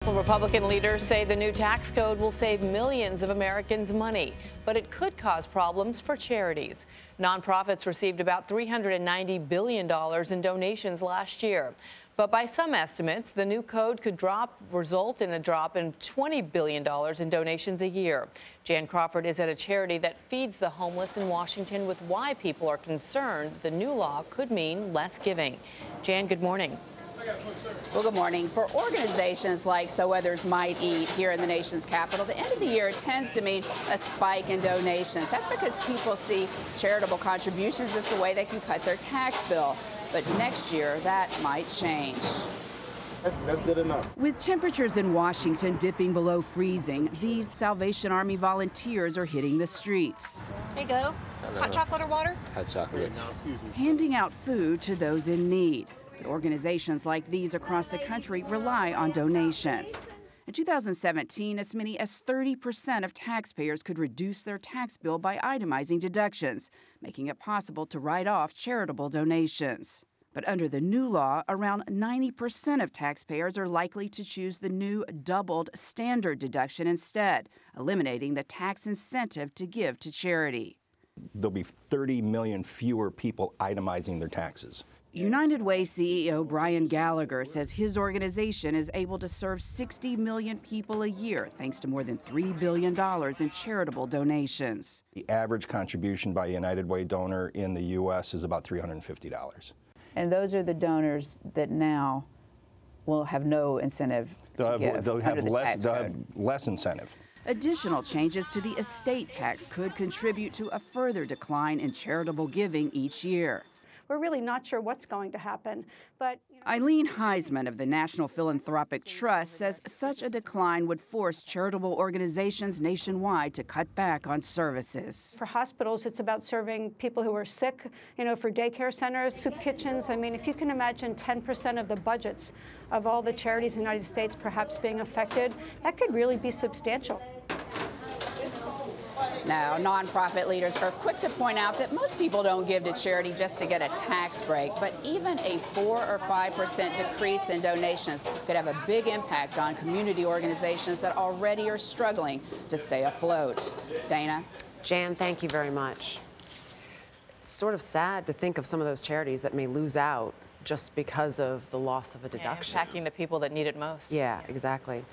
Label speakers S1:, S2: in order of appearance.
S1: Local Republican leaders say the new tax code will save millions of Americans money, but it could cause problems for charities. Nonprofits received about $390 billion in donations last year. But by some estimates, the new code could result in a drop in $20 billion in donations a year. Jan Crawford is at a charity that feeds the homeless in Washington with why people are concerned the new law could mean less giving. Jan, good morning.
S2: Well, good morning. For organizations like So Others Might Eat here in the nation's capital, the end of the year tends to mean a spike in donations. That's because people see charitable contributions as a way they can cut their tax bill. But next year, that might change.
S3: That's good enough.
S2: With temperatures in Washington dipping below freezing, these Salvation Army volunteers are hitting the streets.
S4: There you go. Hot chocolate or water?
S3: Hot chocolate.
S2: Handing out food to those in need. But organizations like these across the country rely on donations. In 2017, as many as 30% of taxpayers could reduce their tax bill by itemizing deductions, making it possible to write off charitable donations. But under the new law, around 90% of taxpayers are likely to choose the new doubled standard deduction instead, eliminating the tax incentive to give to charity.
S5: There'll be 30 million fewer people itemizing their taxes.
S2: United Way CEO Brian Gallagher says his organization is able to serve 60 million people a year thanks to more than $3 billion in charitable donations.
S5: The average contribution by a United Way donor in the U.S. is about $350.
S6: And those are the donors that now will have no incentive to give under the tax code.
S5: They'll have less incentive.
S2: Additional changes to the estate tax could contribute to a further decline in charitable giving each year.
S4: We're really not sure what's going to happen, but...
S2: Eileen Heisman of the National Philanthropic Trust says such a decline would force charitable organizations nationwide to cut back on services.
S4: For hospitals, it's about serving people who are sick, for daycare centers, soup kitchens. I mean, if you can imagine 10% of the budgets of all the charities in the United States perhaps being affected, that could really be substantial.
S2: Now, nonprofit leaders are quick to point out that most people don't give to charity just to get a tax break, but even a 4 or 5% decrease in donations could have a big impact on community organizations that already are struggling to stay afloat. Dana?
S7: Jan, thank you very much. It's sort of sad to think of some of those charities that may lose out just because of the loss of a deduction.
S1: Impacting the people that need it most.
S7: Yeah, exactly.